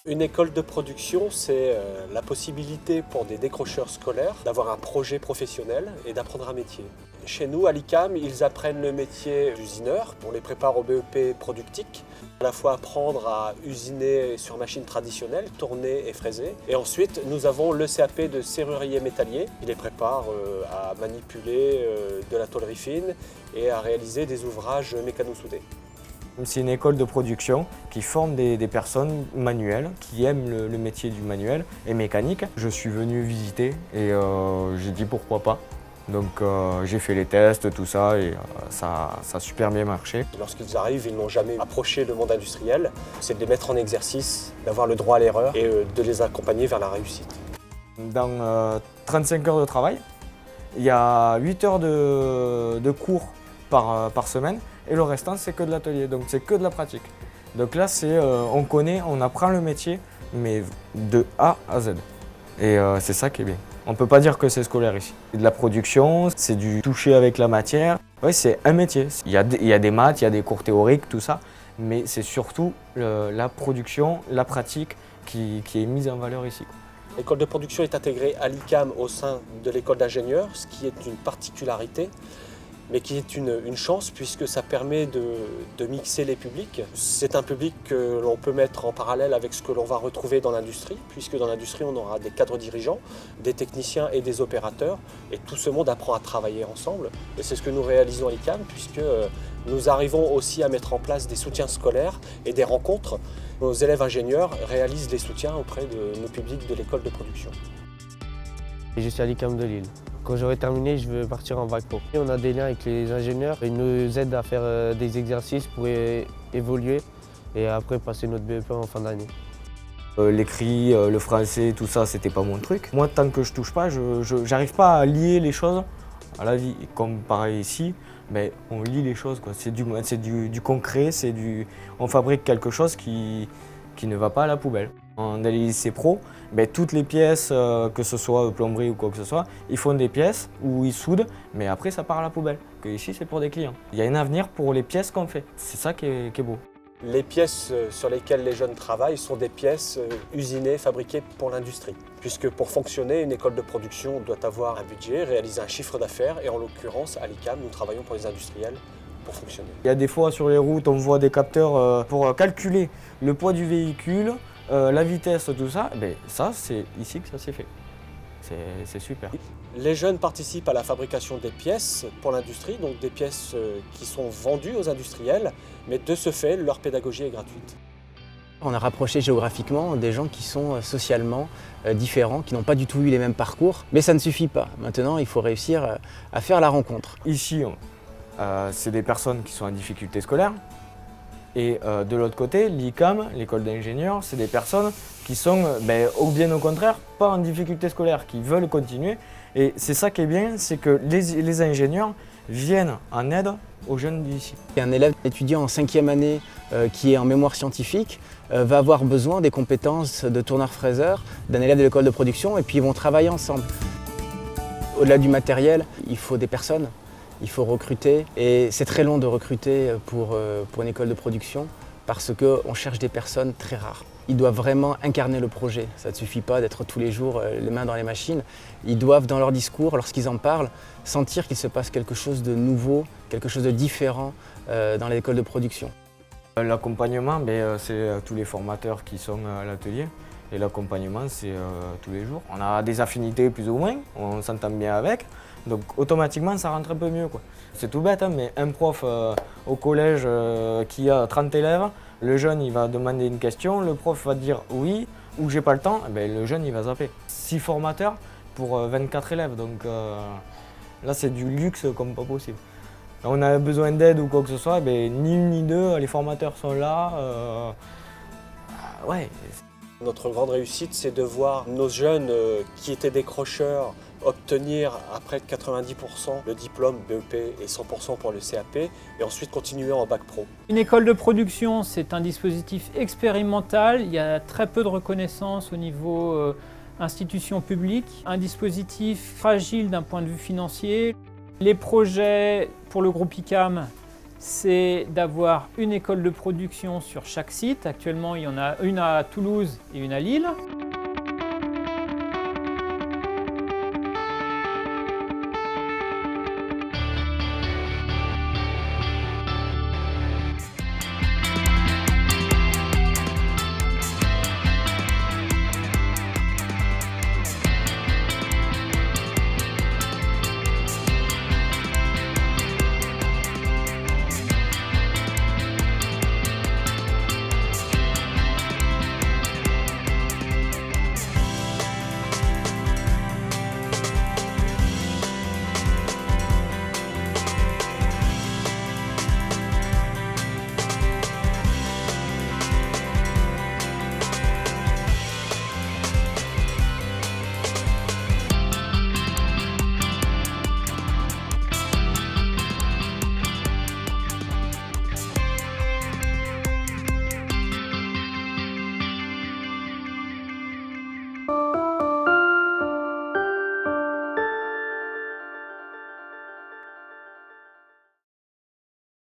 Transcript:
Une école de production, c'est la possibilité pour des décrocheurs scolaires d'avoir un projet professionnel et d'apprendre un métier. Chez nous, à l'ICAM, ils apprennent le métier d'usineur. On les prépare au BEP productique, à la fois apprendre à usiner sur machine traditionnelle, tourner et fraiser. Et ensuite, nous avons le CAP de serrurier métallier. Il les prépare à manipuler de la tôlerie fine et à réaliser des ouvrages mécano-soudés. C'est une école de production qui forme des personnes manuelles, qui aiment le métier du manuel et mécanique. Je suis venu visiter et j'ai dit pourquoi pas. Donc j'ai fait les tests, tout ça, et ça a super bien marché. Lorsqu'ils arrivent, ils n'ont jamais approché le monde industriel. C'est de les mettre en exercice, d'avoir le droit à l'erreur et de les accompagner vers la réussite. Dans 35 heures de travail, il y a 8 heures de cours par semaine. Et le restant, c'est que de l'atelier, donc c'est que de la pratique. Donc là, on connaît, on apprend le métier, mais de A à Z. Et c'est ça qui est bien. On ne peut pas dire que c'est scolaire ici. C'est de la production, c'est du toucher avec la matière. Oui, c'est un métier. Il y a des maths, il y a des cours théoriques, tout ça. Mais c'est surtout la production, la pratique qui est mise en valeur ici. L'école de production est intégrée à l'ICAM au sein de l'école d'ingénieurs, ce qui est une particularité, mais qui est une chance puisque ça permet de mixer les publics. C'est un public que l'on peut mettre en parallèle avec ce que l'on va retrouver dans l'industrie, puisque dans l'industrie on aura des cadres dirigeants, des techniciens et des opérateurs, et tout ce monde apprend à travailler ensemble. Et c'est ce que nous réalisons à l'ICAM, puisque nous arrivons aussi à mettre en place des soutiens scolaires et des rencontres. Nos élèves ingénieurs réalisent des soutiens auprès de nos publics de l'école de production. Je suis à l'ICAM de Lille. Quand j'aurai terminé, je veux partir en bac pro. On a des liens avec les ingénieurs, ils nous aident à faire des exercices pour évoluer et après passer notre BEP en fin d'année. L'écrit, le français, tout ça, c'était pas mon truc. Moi, tant que je touche pas, je n'arrive pas à lier les choses à la vie. Comme pareil ici, mais on lie les choses, quoi. C'est du concret, on fabrique quelque chose qui ne va pas à la poubelle. Dans les lycées pro, toutes les pièces, que ce soit plomberie ou quoi que ce soit, ils font des pièces où ils soudent, mais après ça part à la poubelle. Que ici, c'est pour des clients. Il y a un avenir pour les pièces qu'on fait. C'est ça qui est beau. Les pièces sur lesquelles les jeunes travaillent sont des pièces usinées, fabriquées pour l'industrie. Puisque pour fonctionner, une école de production doit avoir un budget, réaliser un chiffre d'affaires, et en l'occurrence, à l'ICAM, nous travaillons pour les industriels pour fonctionner. Il y a des fois sur les routes, on voit des capteurs pour calculer le poids du véhicule, la vitesse, tout ça. Ça, c'est ici que ça s'est fait. C'est super. Les jeunes participent à la fabrication des pièces pour l'industrie, donc des pièces qui sont vendues aux industriels, mais de ce fait, leur pédagogie est gratuite. On a rapproché géographiquement des gens qui sont socialement différents, qui n'ont pas du tout eu les mêmes parcours, mais ça ne suffit pas. Maintenant, il faut réussir à faire la rencontre. Ici, c'est des personnes qui sont en difficulté scolaire. Et de l'autre côté, l'ICAM, l'école d'ingénieurs, c'est des personnes qui sont, bien au contraire, pas en difficulté scolaire, qui veulent continuer. Et c'est ça qui est bien, c'est que les ingénieurs viennent en aide aux jeunes d'ici. Un élève étudiant en 5e année qui est en mémoire scientifique va avoir besoin des compétences de tourneur-fraiseur d'un élève de l'école de production et puis ils vont travailler ensemble. Au-delà du matériel, il faut des personnes. Il faut recruter et c'est très long de recruter pour une école de production parce qu'on cherche des personnes très rares. Ils doivent vraiment incarner le projet. Ça ne suffit pas d'être tous les jours les mains dans les machines. Ils doivent, dans leur discours, lorsqu'ils en parlent, sentir qu'il se passe quelque chose de nouveau, quelque chose de différent dans l'école de production. L'accompagnement, c'est tous les formateurs qui sont à l'atelier. Et l'accompagnement, c'est tous les jours. On a des affinités plus ou moins, on s'entend bien avec. Donc automatiquement, ça rentre un peu mieux, quoi. C'est tout bête, mais un prof au collège qui a 30 élèves, le jeune il va demander une question, le prof va dire oui ou j'ai pas le temps, le jeune il va zapper. 6 formateurs pour 24 élèves, donc là c'est du luxe comme pas possible. On a besoin d'aide ou quoi que ce soit, ni une ni deux, les formateurs sont là. Ouais. Notre grande réussite, c'est de voir nos jeunes qui étaient décrocheurs obtenir à près de 90% le diplôme BEP et 100% pour le CAP et ensuite continuer en bac pro. Une école de production, c'est un dispositif expérimental. Il y a très peu de reconnaissance au niveau institution publique. Un dispositif fragile d'un point de vue financier. Les projets pour le groupe ICAM, c'est d'avoir une école de production sur chaque site. Actuellement, il y en a une à Toulouse et une à Lille.